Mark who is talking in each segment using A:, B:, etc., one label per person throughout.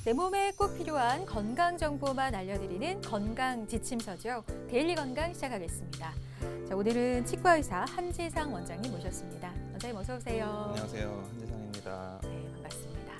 A: 내 몸에 꼭 필요한 건강 정보만 알려드리는 건강 지침서죠. 데일리 건강 시작하겠습니다. 자, 오늘은 치과의사 한지상 원장님 모셨습니다. 원장님 어서 오세요.
B: 안녕하세요. 한지상입니다.
A: 네, 반갑습니다.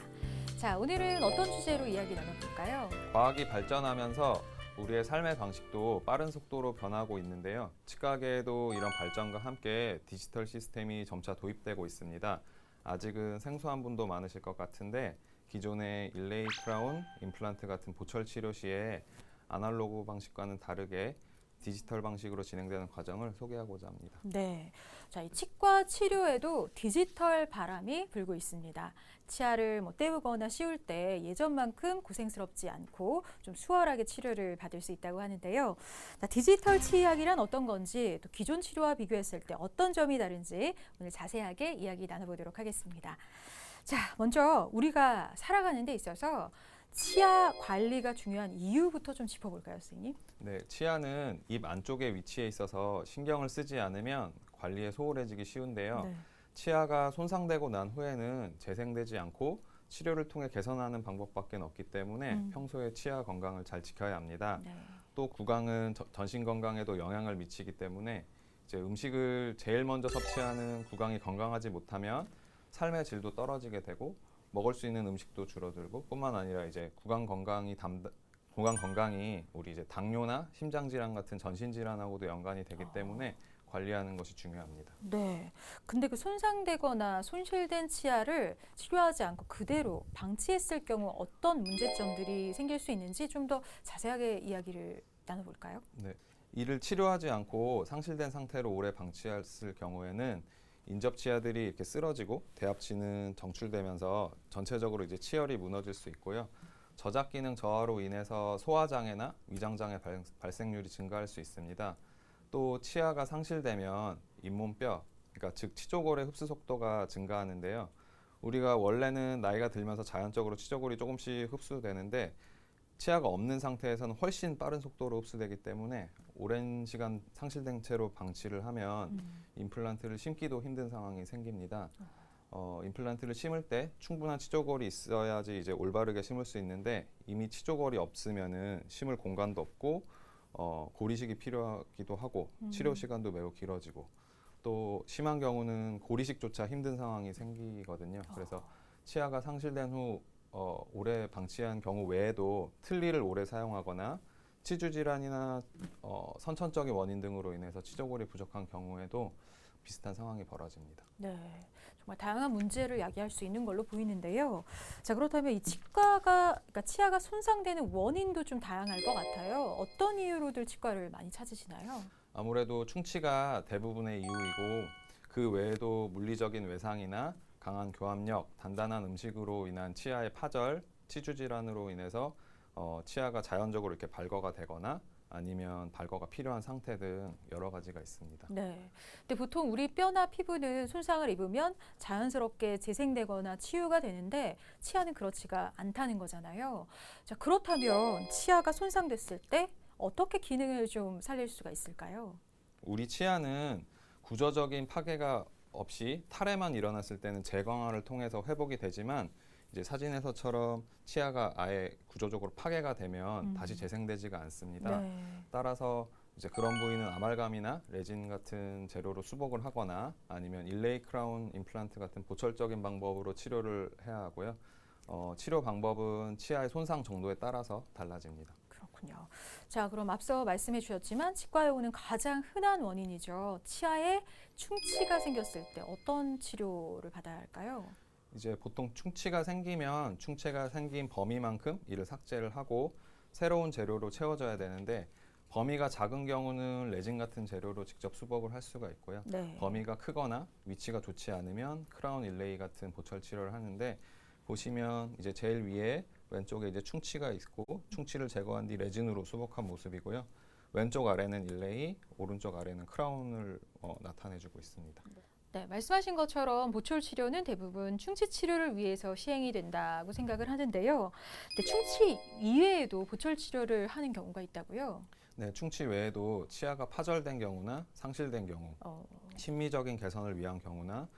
A: 자, 오늘은 어떤 주제로 이야기 나눠볼까요?
B: 과학이 발전하면서 우리의 삶의 방식도 빠른 속도로 변하고 있는데요. 치과계에도 이런 발전과 함께 디지털 시스템이 점차 도입되고 있습니다. 아직은 생소한 분도 많으실 것 같은데 기존의 일레이 크라운, 임플란트 같은 보철 치료 시에 아날로그 방식과는 다르게 디지털 방식으로 진행되는 과정을 소개하고자 합니다.
A: 네, 자, 이 치과 치료에도 디지털 바람이 불고 있습니다. 치아를 떼우거나 씌울 때 예전만큼 고생스럽지 않고 좀 수월하게 치료를 받을 수 있다고 하는데요. 자, 디지털 치약이란 어떤 건지, 또 기존 치료와 비교했을 때 어떤 점이 다른지 오늘 자세하게 이야기 나눠보도록 하겠습니다. 자, 먼저 우리가 살아가는 데 있어서 치아 관리가 중요한 이유부터 좀 짚어볼까요, 선생님?
B: 네, 치아는 입 안쪽에 위치해 있어서 신경을 쓰지 않으면 관리에 소홀해지기 쉬운데요.
A: 네.
B: 치아가 손상되고 난 후에는 재생되지 않고 치료를 통해 개선하는 방법밖에 없기 때문에 평소에 치아 건강을 잘 지켜야 합니다.
A: 네.
B: 또 구강은 전신 건강에도 영향을 미치기 때문에 이제 음식을 제일 먼저 섭취하는 구강이 건강하지 못하면 삶의 질도 떨어지게 되고 먹을 수 있는 음식도 줄어들고 뿐만 아니라 이제 구강 건강이 우리 이제 당뇨나 심장 질환 같은 전신 질환하고도 연관이 되기 때문에 관리하는 것이 중요합니다.
A: 네. 근데 그 손상되거나 손실된 치아를 치료하지 않고 그대로 방치했을 경우 어떤 문제점들이 생길 수 있는지 좀 더 자세하게 이야기를 나눠볼까요?
B: 네. 이를 치료하지 않고 상실된 상태로 오래 방치했을 경우에는 인접 치아들이 이렇게 쓰러지고 대합치는 정출되면서 전체적으로 이제 치열이 무너질 수 있고요. 저작 기능 저하로 인해서 소화 장애나 위장 장애 발생률이 증가할 수 있습니다. 또 치아가 상실되면 잇몸뼈, 그러니까 즉 치조골의 흡수 속도가 증가하는데요. 우리가 원래는 나이가 들면서 자연적으로 치조골이 조금씩 흡수되는데 치아가 없는 상태에서는 훨씬 빠른 속도로 흡수되기 때문에 오랜 시간 상실된 채로 방치를 하면 임플란트를 심기도 힘든 상황이 생깁니다. 임플란트를 심을 때 충분한 치조골이 있어야지 이제 올바르게 심을 수 있는데 이미 치조골이 없으면은 심을 공간도 없고 고리식이 필요하기도 하고 치료 시간도 매우 길어지고 또 심한 경우는 고리식조차 힘든 상황이 생기거든요. 그래서 치아가 상실된 후 오래 방치한 경우 외에도 틀니를 오래 사용하거나 치주 질환이나 선천적인 원인 등으로 인해서 치조골이 부족한 경우에도 비슷한 상황이 벌어집니다.
A: 네, 정말 다양한 문제를 야기할 수 있는 걸로 보이는데요. 자, 그렇다면 이 그러니까 치아가 손상되는 원인도 좀 다양할 것 같아요. 어떤 이유로들 치과를 많이 찾으시나요?
B: 아무래도 충치가 대부분의 이유이고 그 외에도 물리적인 외상이나 강한 교합력, 단단한 음식으로 인한 치아의 파절, 치주 질환으로 인해서 치아가 자연적으로 이렇게 발거가 되거나 아니면 발거가 필요한 상태 등 여러 가지가 있습니다.
A: 네. 근데 보통 우리 뼈나 피부는 손상을 입으면 자연스럽게 재생되거나 치유가 되는데 치아는 그렇지가 않다는 거잖아요. 자, 그렇다면 치아가 손상됐을 때 어떻게 기능을 좀 살릴 수가 있을까요?
B: 우리 치아는 구조적인 파괴가 없이 탈해만 일어났을 때는 재광화를 통해서 회복이 되지만 이제 사진에서처럼 치아가 아예 구조적으로 파괴가 되면 다시 재생되지가 않습니다.
A: 네.
B: 따라서 이제 그런 부위는 아말감이나 레진 같은 재료로 수복을 하거나 아니면 일레이 크라운 임플란트 같은 보철적인 방법으로 치료를 해야 하고요. 치료 방법은 치아의 손상 정도에 따라서 달라집니다.
A: 그렇군요. 자, 그럼 앞서 말씀해 주셨지만 치과에 오는 가장 흔한 원인이죠. 치아에 충치가 생겼을 때 어떤 치료를 받아야 할까요?
B: 이제 보통 충치가 생기면 충치가 생긴 범위만큼 이를 삭제를 하고 새로운 재료로 채워져야 되는데 범위가 작은 경우는 레진 같은 재료로 직접 수복을 할 수가 있고요.
A: 네.
B: 범위가 크거나 위치가 좋지 않으면 크라운 일레이 같은 보철 치료를 하는데 보시면 이제 제일 위에 왼쪽에 이제 충치가 있고 충치를 제거한 뒤 레진으로 수복한 모습이고요. 왼쪽 아래는 일레이, 오른쪽 아래는 크라운을 나타내주고 있습니다.
A: 네, 말씀하신 것처럼 보철 치료는 대부분 충치 치료를 위해서 시행이 된다고 생각을 하는데요. 근데 충치 이외에도 보철 치료를 하는 경우가 있다고요?
B: 네, 충치 외에도 치아가 파절된 경우나 상실된 경우, 심미적인 개선을 위한 경우나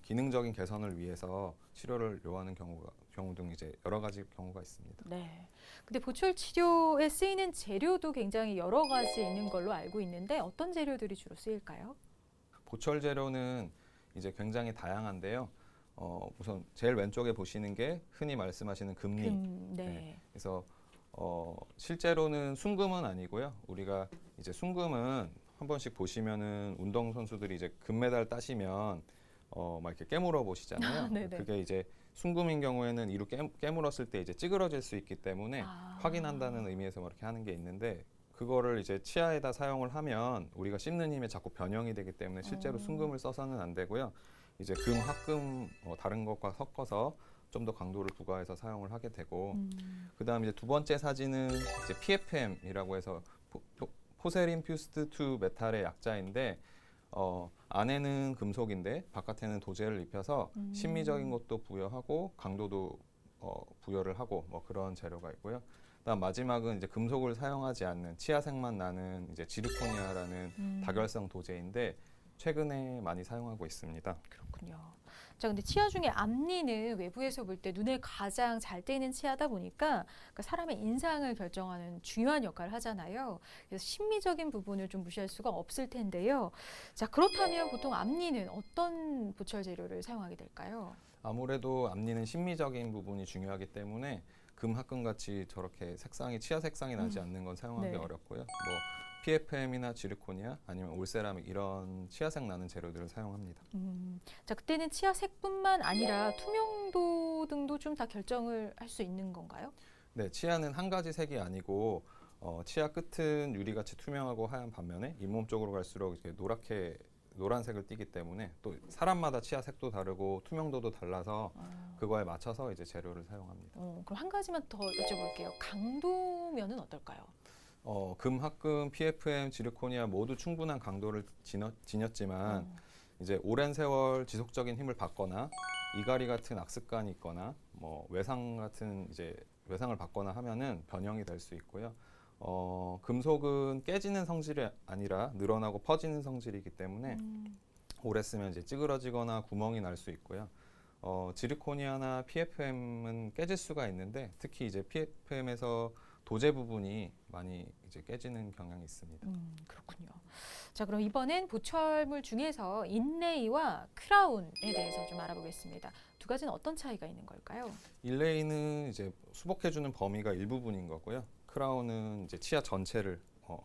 B: 기능적인 개선을 위해서 치료를 요하는 경우 등 이제 여러 가지 경우가 있습니다.
A: 네. 근데 보철 치료에 쓰이는 재료도 굉장히 여러 가지 있는 걸로 알고 있는데 어떤 재료들이 주로 쓰일까요?
B: 보철 재료는 이제 굉장히 다양한데요. 우선 제일 왼쪽에 보시는 게 흔히 말씀하시는 금리.
A: 네.
B: 네. 그래서 실제로는 순금은 아니고요. 우리가 이제 순금은 한 번씩 보시면은 운동 선수들이 이제 금메달 따시면 막 이렇게 깨물어 보시잖아요.
A: 네네.
B: 그게 이제 순금인 경우에는 이로 깨물었을 때 이제 찌그러질 수 있기 때문에 확인한다는 의미에서 뭐 이렇게 하는 게 있는데 그거를 이제 치아에다 사용을 하면 우리가 씹는 힘에 자꾸 변형이 되기 때문에 실제로 순금을 써서는 안 되고요. 이제 금, 화금 다른 것과 섞어서 좀 더 강도를 부과해서 사용을 하게 되고 그다음 이제 두 번째 사진은 이제 PFM이라고 해서 포세린 퓨스트 투 메탈의 약자인데 안에는 금속인데 바깥에는 도제를 입혀서 심미적인 것도 부여하고 강도도 부여를 하고 뭐 그런 재료가 있고요. 그다음 마지막은 이제 금속을 사용하지 않는 치아색만 나는 이제 지르코니아라는 다결성 도제인데 최근에 많이 사용하고 있습니다.
A: 그렇군요. 자, 근데 치아 중에 앞니는 외부에서 볼 때 눈에 가장 잘 띄는 치아다 보니까 그러니까 사람의 인상을 결정하는 중요한 역할을 하잖아요. 그래서 심미적인 부분을 좀 무시할 수가 없을 텐데요. 자, 그렇다면 보통 앞니는 어떤 보철 재료를 사용하게 될까요?
B: 아무래도 앞니는 심미적인 부분이 중요하기 때문에 금, 합금 같이 저렇게 색상이 치아 색상이 나지 않는 건 사용하기
A: 네.
B: 어렵고요. 뭐 PFM이나 지르코니아 아니면 올세라믹 이런 치아색 나는 재료들을 사용합니다.
A: 자, 그때는 치아 색뿐만 아니라 투명도 등도 좀 다 결정을 할 수 있는 건가요?
B: 네, 치아는 한 가지 색이 아니고 치아 끝은 유리같이 투명하고 하얀 반면에 잇몸 쪽으로 갈수록 이렇게 노란색을 띠기 때문에 또 사람마다 치아 색도 다르고 투명도도 달라서 그거에 맞춰서 이제 재료를 사용합니다.
A: 그럼 한 가지만 더 여쭤볼게요. 강도면은 어떨까요?
B: 금, 합금, PFM, 지르코니아 모두 충분한 강도를 지녔지만 이제 오랜 세월 지속적인 힘을 받거나 이갈이 같은 악습관이 있거나 뭐 외상 같은 이제 외상을 받거나 하면은 변형이 될 수 있고요. 금속은 깨지는 성질이 아니라 늘어나고 퍼지는 성질이기 때문에 오래 쓰면 이제 찌그러지거나 구멍이 날 수 있고요. 지르코니아나 PFM은 깨질 수가 있는데 특히 이제 PFM에서 도제 부분이 많이 이제 깨지는 경향이 있습니다.
A: 그렇군요. 자, 그럼 이번엔 보철물 중에서 인레이와 크라운에 대해서 좀 알아보겠습니다. 두 가지는 어떤 차이가 있는 걸까요?
B: 일레이는 이제 수복해주는 범위가 일부분인 거고요. 크라운은 이제 치아 전체를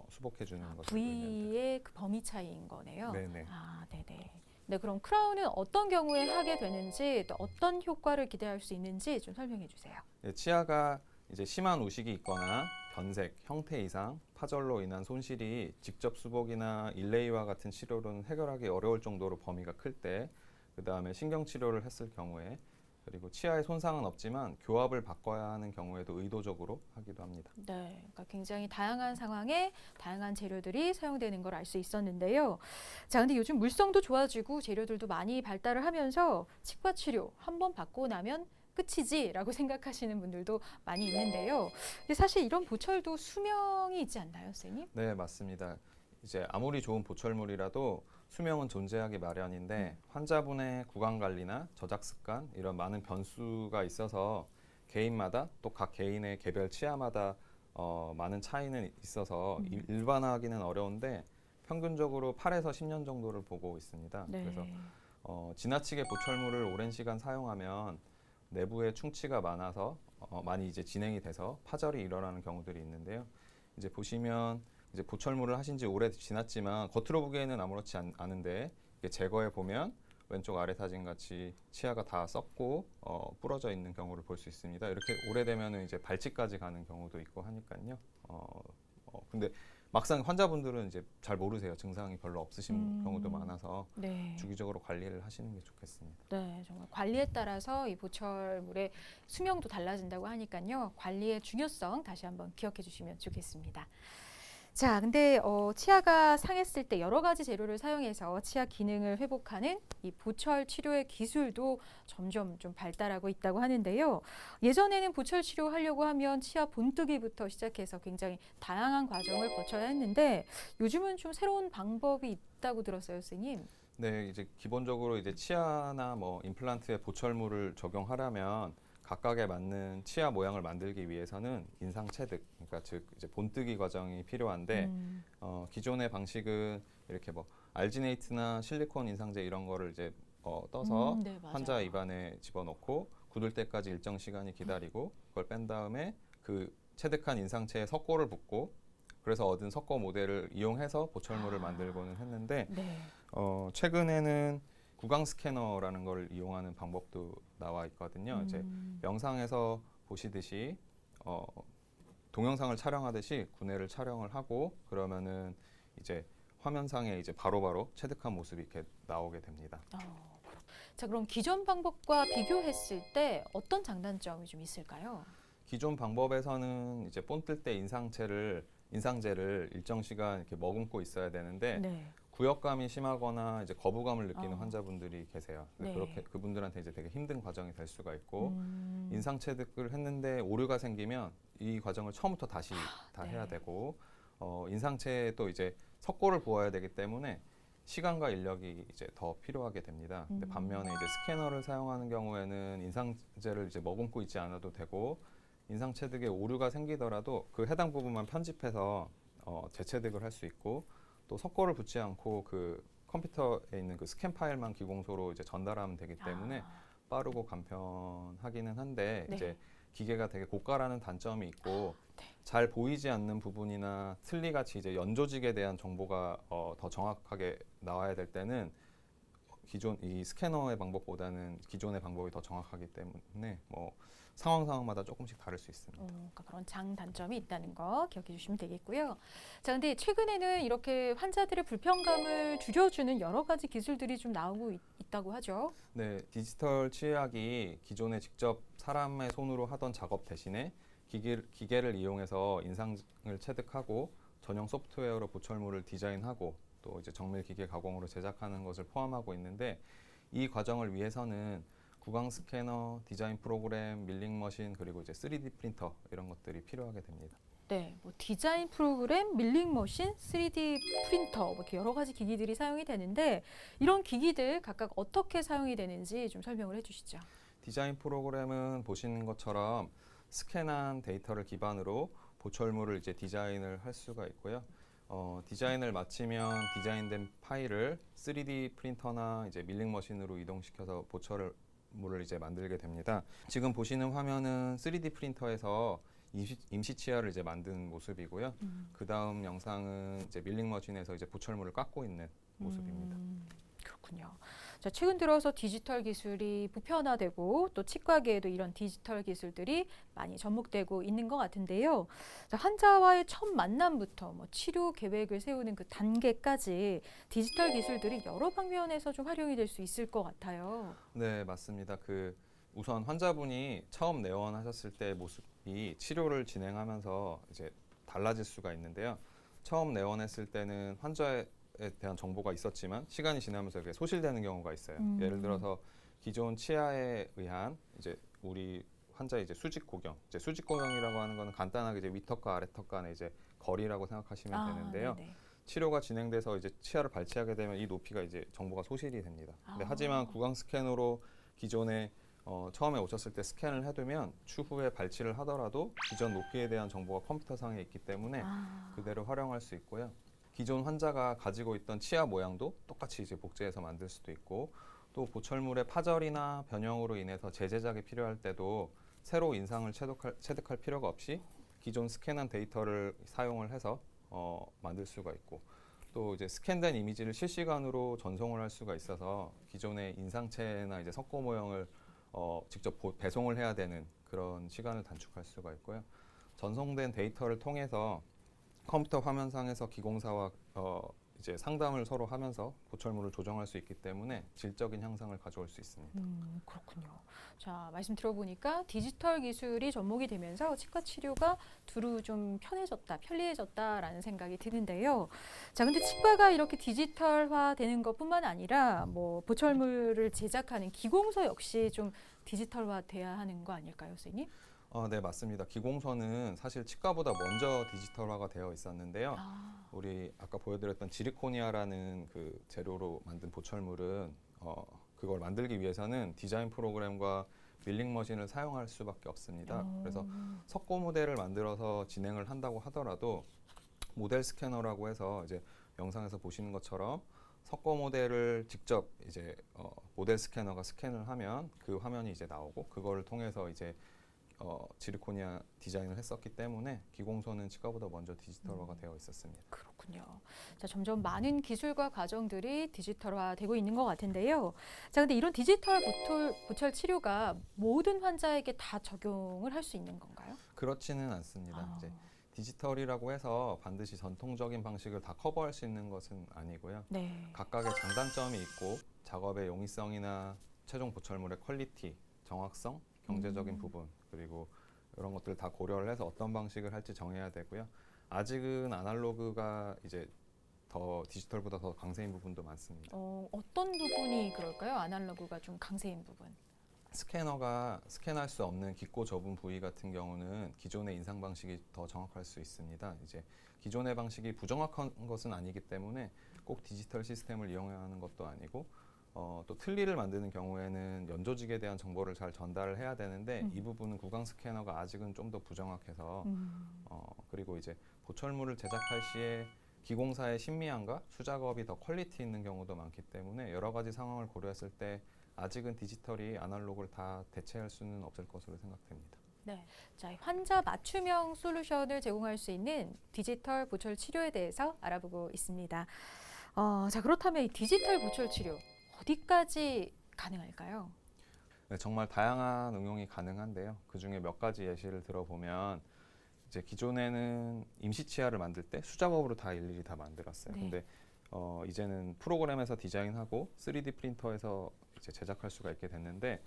B: 수복해주는 것을 의미합니다.
A: 부위의 그 범위 차이인 거네요.
B: 네네.
A: 아, 네네. 네, 그럼 크라운은 어떤 경우에 하게 되는지 또 어떤 효과를 기대할 수 있는지 좀 설명해 주세요.
B: 치아가 이제 심한 우식이 있거나 변색, 형태 이상, 파절로 인한 손실이 직접 수복이나 일레이와 같은 치료로는 해결하기 어려울 정도로 범위가 클 때, 그 다음에 신경치료를 했을 경우에, 그리고 치아에 손상은 없지만 교합을 바꿔야 하는 경우에도 의도적으로 하기도 합니다.
A: 네, 그러니까 굉장히 다양한 상황에 다양한 재료들이 사용되는 걸 알 수 있었는데요. 자, 근데 요즘 물성도 좋아지고 재료들도 많이 발달을 하면서 치과 치료 한 번 받고 나면 끝이지라고 생각하시는 분들도 많이 있는데요. 근데 사실 이런 보철도 수명이 있지 않나요, 선생님?
B: 네, 맞습니다. 이제 아무리 좋은 보철물이라도 수명은 존재하기 마련인데 환자분의 구강 관리나 저작 습관 이런 많은 변수가 있어서 개인마다 또 각 개인의 개별 치아마다 많은 차이는 있어서 일반화하기는 어려운데 평균적으로 8에서 10년 정도를 보고 있습니다.
A: 네.
B: 그래서 지나치게 보철물을 오랜 시간 사용하면 내부에 충치가 많아서 많이 이제 진행이 돼서 파절이 일어나는 경우들이 있는데요. 이제 보시면 이제 보철물을 하신 지 오래 지났지만 겉으로 보기에는 아무렇지 않은데 이게 제거해 보면 왼쪽 아래 사진 같이 치아가 다 썩고 부러져 있는 경우를 볼 수 있습니다. 이렇게 오래되면은 이제 발치까지 가는 경우도 있고 하니까요. 근데 막상 환자분들은 이제 잘 모르세요. 증상이 별로 없으신 경우도 많아서
A: 네.
B: 주기적으로 관리를 하시는 게 좋겠습니다.
A: 네, 정말 관리에 따라서 이 보철물의 수명도 달라진다고 하니까요. 관리의 중요성 다시 한번 기억해 주시면 좋겠습니다. 자, 근데 치아가 상했을 때 여러 가지 재료를 사용해서 치아 기능을 회복하는 이 보철 치료의 기술도 점점 좀 발달하고 있다고 하는데요. 예전에는 보철 치료하려고 하면 치아 본뜨기부터 시작해서 굉장히 다양한 과정을 거쳐야 했는데 요즘은 좀 새로운 방법이 있다고 들었어요, 선생님.
B: 네, 이제 기본적으로 이제 치아나 뭐 임플란트에 보철물을 적용하려면 각각에 맞는 치아 모양을 만들기 위해서는 인상 체득, 그러니까 즉 이제 본뜨기 과정이 필요한데 기존의 방식은 이렇게 뭐 알지네이트나 실리콘 인상제 이런 거를 이제 떠서
A: 네, 맞아요.
B: 환자 입안에 집어넣고 굳을 때까지 일정 시간이 기다리고 그걸 뺀 다음에 그 체득한 인상체에 석고를 붓고 그래서 얻은 석고 모델을 이용해서 보철물을 만들고는 했는데
A: 네.
B: 최근에는 구강 스캐너라는 걸 이용하는 방법도 나와 있거든요. 이제 영상에서 보시듯이 동영상을 촬영하듯이 구내를 촬영을 하고 그러면은 이제 화면상에 이제 바로바로 체득한 모습이 이렇게 나오게 됩니다.
A: 자, 그럼 기존 방법과 비교했을 때 어떤 장단점이 좀 있을까요?
B: 기존 방법에서는 이제 본 뜰 때 인상제를 일정 시간 이렇게 머금고 있어야 되는데
A: 네.
B: 구역감이 심하거나 이제 거부감을 느끼는
A: 어.
B: 환자분들이 계세요.
A: 네.
B: 그렇게 그분들한테 이제 되게 힘든 과정이 될 수가 있고 인상 체득을 했는데 오류가 생기면 이 과정을 처음부터 다시 다
A: 네.
B: 해야 되고 인상체에 또 이제 석고를 부어야 되기 때문에 시간과 인력이 이제 더 필요하게 됩니다. 근데 반면에 이제 스캐너를 사용하는 경우에는 인상제를 이제 머금고 있지 않아도 되고 인상 체득에 오류가 생기더라도 그 해당 부분만 편집해서 재체득을 할 수 있고 또 석고를 붙지 않고 그 컴퓨터에 있는 그 스캔 파일만 기공소로 이제 전달하면 되기 때문에 빠르고 간편하기는 한데
A: 네.
B: 이제 기계가 되게 고가라는 단점이 있고
A: 네.
B: 잘 보이지 않는 부분이나 틀니같이 이제 연조직에 대한 정보가 더 정확하게 나와야 될 때는 기존 이 스캐너의 방법보다는 기존의 방법이 더 정확하기 때문에 뭐 상황마다 조금씩 다를 수 있습니다.
A: 그러니까 그런 장단점이 있다는 거 기억해 주시면 되겠고요. 자, 근데 최근에는 이렇게 환자들의 불편감을 줄여주는 여러 가지 기술들이 좀 나오고 있다고 하죠.
B: 네, 디지털 치의학이 기존에 직접 사람의 손으로 하던 작업 대신에 기계를 이용해서 인상을 체득하고 전용 소프트웨어로 보철물을 디자인하고 또 이제 정밀 기계 가공으로 제작하는 것을 포함하고 있는데 이 과정을 위해서는 구강 스캐너, 디자인 프로그램, 밀링 머신 그리고 이제 3D 프린터 이런 것들이 필요하게 됩니다.
A: 네, 뭐 디자인 프로그램, 밀링 머신, 3D 프린터 뭐 이렇게 여러 가지 기기들이 사용이 되는데 이런 기기들 각각 어떻게 사용이 되는지 좀 설명을 해주시죠.
B: 디자인 프로그램은 보시는 것처럼 스캔한 데이터를 기반으로 보철물을 이제 디자인을 할 수가 있고요. 디자인을 마치면 디자인된 파일을 3D 프린터나 이제 밀링 머신으로 이동시켜서 보철물을 이제 만들게 됩니다. 지금 보시는 화면은 3D 프린터에서 임시 치아를 이제 만든 모습이고요. 그 다음 영상은 이제 밀링 머신에서 이제 보철물을 깎고 있는 모습입니다.
A: 그렇군요. 자, 최근 들어서 디지털 기술이 보편화되고 또 치과계에도 이런 디지털 기술들이 많이 접목되고 있는 것 같은데요. 자, 환자와의 첫 만남부터 뭐 치료 계획을 세우는 그 단계까지 디지털 기술들이 여러 방면에서 좀 활용이 될 수 있을 것 같아요.
B: 네, 맞습니다. 우선 환자분이 처음 내원하셨을 때 모습이 치료를 진행하면서 이제 달라질 수가 있는데요. 처음 내원했을 때는 환자에 대한 정보가 있었지만 시간이 지나면서 이게 소실되는 경우가 있어요. 예를 들어서 기존 치아에 의한 이제 우리 환자의 이제 수직 고경이라고 하는 거는 간단하게 이제 위턱과 아래턱 간의 이제 거리라고 생각하시면 되는데요.
A: 네네.
B: 치료가 진행돼서 이제 치아를 발치하게 되면 이 높이가 이제 정보가 소실이 됩니다. 근데 하지만 구강 스캐너로 기존에 처음에 오셨을 때 스캔을 해두면 추후에 발치를 하더라도 기존 높이에 대한 정보가 컴퓨터상에 있기 때문에 그대로 활용할 수 있고요. 기존 환자가 가지고 있던 치아 모양도 똑같이 이제 복제해서 만들 수도 있고 또 보철물의 파절이나 변형으로 인해서 재제작이 필요할 때도 새로 인상을 체득할 필요가 없이 기존 스캔한 데이터를 사용을 해서 만들 수가 있고 또 이제 스캔된 이미지를 실시간으로 전송을 할 수가 있어서 기존의 인상체나 이제 석고 모형을 직접 배송을 해야 되는 그런 시간을 단축할 수가 있고요. 전송된 데이터를 통해서 컴퓨터 화면상에서 기공사와 이제 상담을 서로 하면서 보철물을 조정할 수 있기 때문에 질적인 향상을 가져올 수 있습니다.
A: 그렇군요. 자, 말씀 들어보니까 디지털 기술이 접목이 되면서 치과 치료가 두루 좀 편리해졌다라는 생각이 드는데요. 자, 근데 치과가 이렇게 디지털화 되는 것뿐만 아니라 뭐 보철물을 제작하는 기공소 역시 좀 디지털화 돼야 하는 거 아닐까요, 선생님?
B: 네, 맞습니다. 기공소는 사실 치과보다 먼저 디지털화가 되어 있었는데요. 우리 아까 보여드렸던 지르코니아라는 그 재료로 만든 보철물은 그걸 만들기 위해서는 디자인 프로그램과 밀링 머신을 사용할 수밖에 없습니다. 그래서 석고 모델을 만들어서 진행을 한다고 하더라도 모델 스캐너라고 해서 이제 영상에서 보시는 것처럼 석고 모델을 직접 이제 모델 스캐너가 스캔을 하면 그 화면이 이제 나오고 그거를 통해서 이제 지르코니아 디자인을 했었기 때문에 기공소는 치과보다 먼저 디지털화가 되어 있었습니다.
A: 그렇군요. 자, 점점 많은 기술과 과정들이 디지털화되고 있는 것 같은데요. 자, 근데 이런 디지털 보철 치료가 모든 환자에게 다 적용을 할 수 있는 건가요?
B: 그렇지는 않습니다. 이제 디지털이라고 해서 반드시 전통적인 방식을 다 커버할 수 있는 것은 아니고요.
A: 네.
B: 각각의 장단점이 있고 작업의 용이성이나 최종 보철물의 퀄리티, 정확성, 경제적인 부분 그리고 이런 것들을 다 고려를 해서 어떤 방식을 할지 정해야 되고요. 아직은 아날로그가 이제 더 디지털보다 더 강세인 부분도 많습니다.
A: 어떤 부분이 그럴까요? 아날로그가 좀 강세인 부분.
B: 스캐너가 스캔할 수 없는 깊고 좁은 부위 같은 경우는 기존의 인상 방식이 더 정확할 수 있습니다. 이제 기존의 방식이 부정확한 것은 아니기 때문에 꼭 디지털 시스템을 이용해야 하는 것도 아니고 또 틀니를 만드는 경우에는 연조직에 대한 정보를 잘 전달을 해야 되는데 이 부분은 구강 스캐너가 아직은 좀 더 부정확해서 그리고 이제 보철물을 제작할 시에 기공사의 신미함과 수작업이 더 퀄리티 있는 경우도 많기 때문에 여러 가지 상황을 고려했을 때 아직은 디지털이 아날로그를 다 대체할 수는 없을 것으로 생각됩니다.
A: 네. 자, 환자 맞춤형 솔루션을 제공할 수 있는 디지털 보철 치료에 대해서 알아보고 있습니다. 자, 그렇다면 이 디지털 보철 치료 어디까지 가능할까요?
B: 네, 정말 다양한 응용이 가능한데요. 그 중에 몇 가지 예시를 들어보면 이제 기존에는 임시 치아를 만들 때 수작업으로 다 일일이 다 만들었어요.
A: 네.
B: 근데 이제는 프로그램에서 디자인하고 3D 프린터에서 이제 제작할 수가 있게 됐는데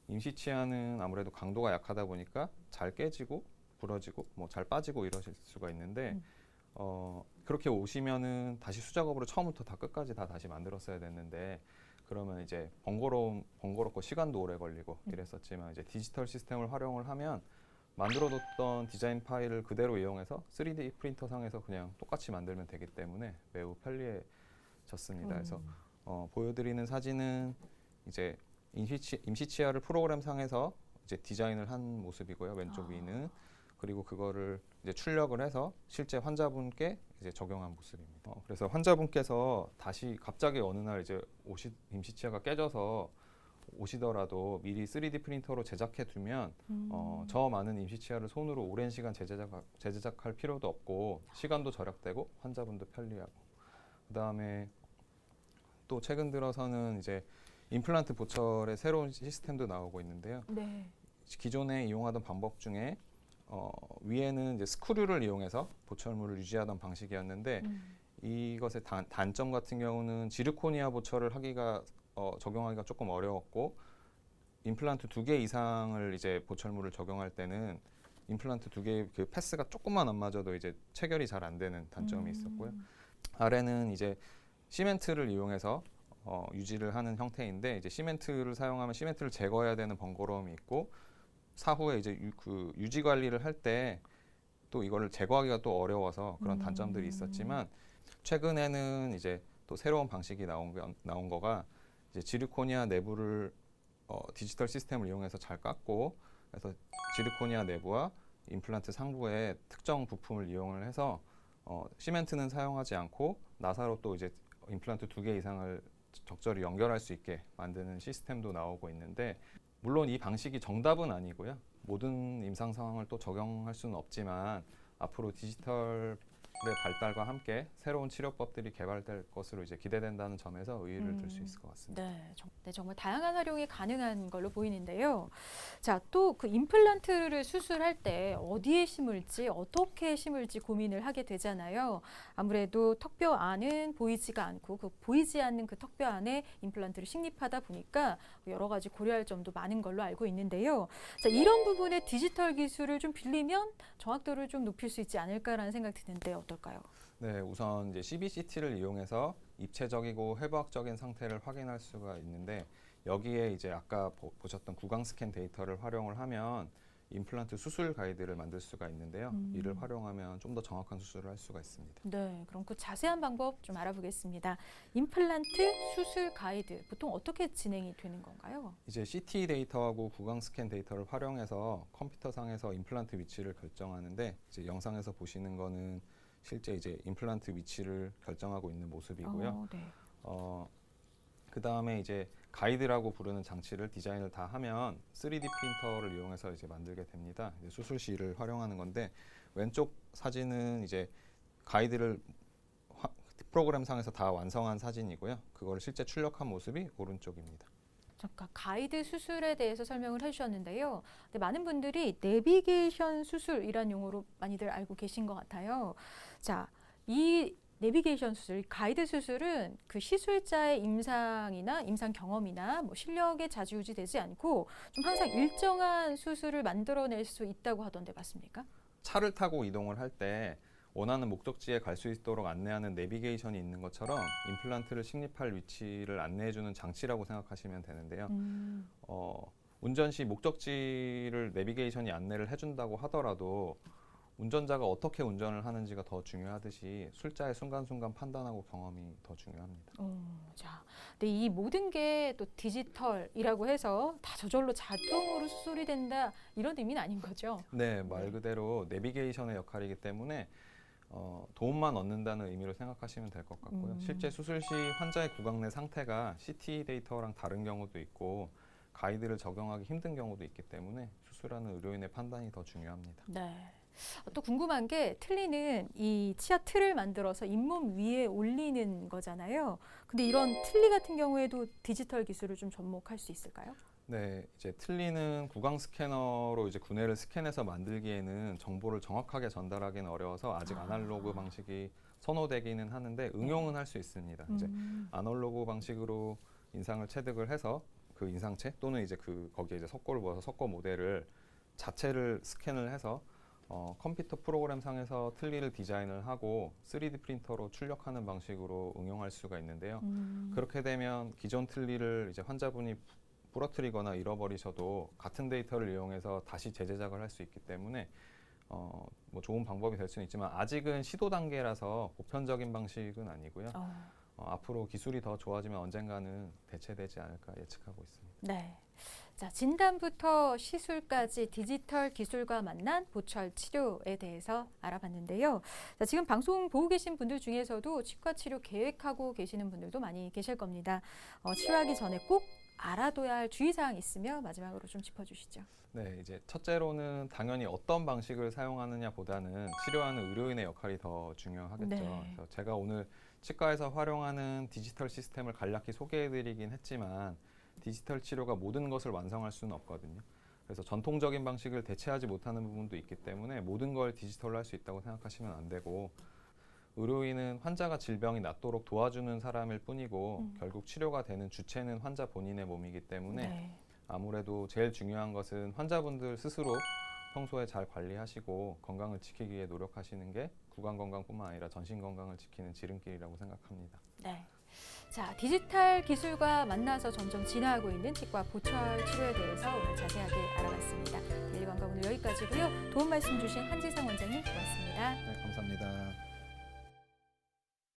B: 임시 치아는 아무래도 강도가 약하다 보니까 잘 깨지고 부러지고 뭐 잘 빠지고 이러실 수가 있는데 그렇게 오시면은 다시 수작업으로 처음부터 다 끝까지 다 다시 만들었어야 됐는데 그러면 이제 번거롭고 시간도 오래 걸리고 이랬었지만 이제 디지털 시스템을 활용을 하면 만들어뒀던 디자인 파일을 그대로 이용해서 3D 프린터 상에서 그냥 똑같이 만들면 되기 때문에 매우 편리해졌습니다. 그래서 보여드리는 사진은 이제 임시 치아를 프로그램 상에서 이제 디자인을 한 모습이고요. 왼쪽 위는 그리고 그거를 이제 출력을 해서 실제 환자분께 이제 적용한 모습입니다. 그래서 환자분께서 다시 갑자기 어느 날 이제 임시 치아가 깨져서 오시더라도 미리 3D 프린터로 제작해 두면 저 많은 임시 치아를 손으로 오랜 시간 재제작할 필요도 없고 시간도 절약되고 환자분도 편리하고 그다음에 또 최근 들어서는 이제 임플란트 보철의 새로운 시스템도 나오고 있는데요.
A: 네.
B: 기존에 이용하던 방법 중에 위에는 이제 스크류를 이용해서 보철물을 유지하던 방식이었는데 이것의 단점 같은 경우는 지르코니아 보철을 적용하기가 조금 어려웠고 임플란트 2개 이상을 이제 보철물을 적용할 때는 임플란트 2개의 그 패스가 조금만 안 맞아도 이제 체결이 잘 안 되는 단점이 있었고요. 아래는 이제 시멘트를 이용해서 유지를 하는 형태인데 이제 시멘트를 사용하면 시멘트를 제거해야 되는 번거로움이 있고 사후에 이제 유지 관리를 할 때 또 이거를 제거하기가 또 어려워서 그런 단점들이 있었지만 최근에는 이제 또 새로운 방식이 나온 거가 이제 지르코니아 내부를 디지털 시스템을 이용해서 잘 깎고 그래서 지르코니아 내부와 임플란트 상부에 특정 부품을 이용을 해서 시멘트는 사용하지 않고 나사로 또 이제 임플란트 2개 이상을 적절히 연결할 수 있게 만드는 시스템도 나오고 있는데 물론 이 방식이 정답은 아니고요. 모든 임상 상황을 또 적용할 수는 없지만 앞으로 디지털의 발달과 함께 새로운 치료법들이 개발될 것으로 이제 기대된다는 점에서 의의를 들 수 있을 것 같습니다.
A: 네, 정말 다양한 활용이 가능한 걸로 보이는데요. 자, 또 그 임플란트를 수술할 때 어디에 심을지 어떻게 심을지 고민을 하게 되잖아요. 아무래도 턱뼈 안은 보이지가 않고 그 보이지 않는 그 턱뼈 안에 임플란트를 식립하다 보니까 여러 가지 고려할 점도 많은 걸로 알고 있는데요. 자, 이런 부분에 디지털 기술을 좀 빌리면 정확도를 좀 높일 수 있지 않을까라는 생각 드는데 어떨까요?
B: 네, 우선 이제 CBCT를 이용해서 입체적이고 해부학적인 상태를 확인할 수가 있는데 여기에 이제 아까 보셨던 구강 스캔 데이터를 활용을 하면 임플란트 수술 가이드를 만들 수가 있는데요. 이를 활용하면 좀 더 정확한 수술을 할 수가 있습니다.
A: 네, 그럼 그 자세한 방법 좀 알아보겠습니다. 임플란트 수술 가이드 보통 어떻게 진행이 되는 건가요?
B: 이제 CT 데이터하고 구강 스캔 데이터를 활용해서 컴퓨터상에서 임플란트 위치를 결정하는데 이제 영상에서 보시는 거는 실제 이제 임플란트 위치를 결정하고 있는 모습이고요.
A: 네.
B: 그 다음에 이제 가이드라고 부르는 장치를 디자인을 다 하면 3D 프린터를 이용해서 이제 만들게 됩니다. 이제 수술실을 활용하는 건데 왼쪽 사진은 이제 가이드를 프로그램상에서 다 완성한 사진이고요. 그걸 실제 출력한 모습이 오른쪽입니다.
A: 잠깐 가이드 수술에 대해서 설명을 해주셨는데요. 근데 많은 분들이 내비게이션 수술이란 용어로 많이들 알고 계신 것 같아요. 자, 이 내비게이션 수술, 가이드 수술은 그 시술자의 임상이나 임상 경험이나 뭐 실력에 좌지우지되지 않고 좀 항상 일정한 수술을 만들어낼 수 있다고 하던데 맞습니까?
B: 차를 타고 이동을 할 때 원하는 목적지에 갈 수 있도록 안내하는 내비게이션이 있는 것처럼 임플란트를 식립할 위치를 안내해주는 장치라고 생각하시면 되는데요. 운전 시 목적지를 내비게이션이 안내를 해준다고 하더라도 운전자가 어떻게 운전을 하는지가 더 중요하듯이 술자의 순간순간 판단하고 경험이 더 중요합니다.
A: 자, 근데 이 모든 게 또 디지털이라고 해서 다 저절로 자동으로 수술이 된다 이런 의미는 아닌 거죠?
B: 네, 말 그대로 내비게이션의 역할이기 때문에 도움만 얻는다는 의미로 생각하시면 될 것 같고요. 실제 수술 시 환자의 구강 내 상태가 CT 데이터랑 다른 경우도 있고 가이드를 적용하기 힘든 경우도 있기 때문에 수술하는 의료인의 판단이 더 중요합니다.
A: 네. 또 궁금한 게 틀니는 이 치아 틀을 만들어서 잇몸 위에 올리는 거잖아요. 근데 이런 틀니 같은 경우에도 디지털 기술을 좀 접목할 수 있을까요?
B: 네, 이제 틀니는 구강 스캐너로 이제 구내를 스캔해서 만들기에는 정보를 정확하게 전달하기는 어려워서 아직 아날로그 방식이 선호되기는 하는데 응용은 할 수 있습니다. 이제 아날로그 방식으로 인상을 체득을 해서 그 인상체 또는 이제 거기에 이제 석고를 부어서 석고 모델을 자체를 스캔을 해서 컴퓨터 프로그램 상에서 틀니를 디자인을 하고 3D 프린터로 출력하는 방식으로 응용할 수가 있는데요. 그렇게 되면 기존 틀니를 이제 환자분이 부러뜨리거나 잃어버리셔도 같은 데이터를 이용해서 다시 재제작을 할 수 있기 때문에 뭐 좋은 방법이 될 수는 있지만 아직은 시도 단계라서 보편적인 방식은 아니고요. 앞으로 기술이 더 좋아지면 언젠가는 대체되지 않을까 예측하고 있습니다.
A: 네. 자, 진단부터 시술까지 디지털 기술과 만난 보철 치료에 대해서 알아봤는데요. 자, 지금 방송 보고 계신 분들 중에서도 치과 치료 계획하고 계시는 분들도 많이 계실 겁니다. 치료하기 전에 꼭 알아둬야 할 주의사항 있으면 마지막으로 좀 짚어주시죠.
B: 네, 이제 첫째로는 당연히 어떤 방식을 사용하느냐보다는 치료하는 의료인의 역할이 더 중요하겠죠.
A: 네.
B: 그래서 제가 오늘 치과에서 활용하는 디지털 시스템을 간략히 소개해드리긴 했지만 디지털 치료가 모든 것을 완성할 수는 없거든요. 그래서 전통적인 방식을 대체하지 못하는 부분도 있기 때문에 모든 걸 디지털로 할 수 있다고 생각하시면 안 되고 의료인은 환자가 질병이 낫도록 도와주는 사람일 뿐이고 결국 치료가 되는 주체는 환자 본인의 몸이기 때문에
A: 네.
B: 아무래도 제일 중요한 것은 환자분들 스스로 평소에 잘 관리하시고 건강을 지키기 위해 노력하시는 게 구강 건강뿐만 아니라 전신 건강을 지키는 지름길이라고 생각합니다.
A: 네. 자, 디지털 기술과 만나서 점점 진화하고 있는 치과 보철 치료에 대해서 오늘 자세하게 알아봤습니다. 데일리 건강 오늘 여기까지고요. 도움 말씀 주신 한지상 원장님 고맙습니다.
B: 네, 감사합니다.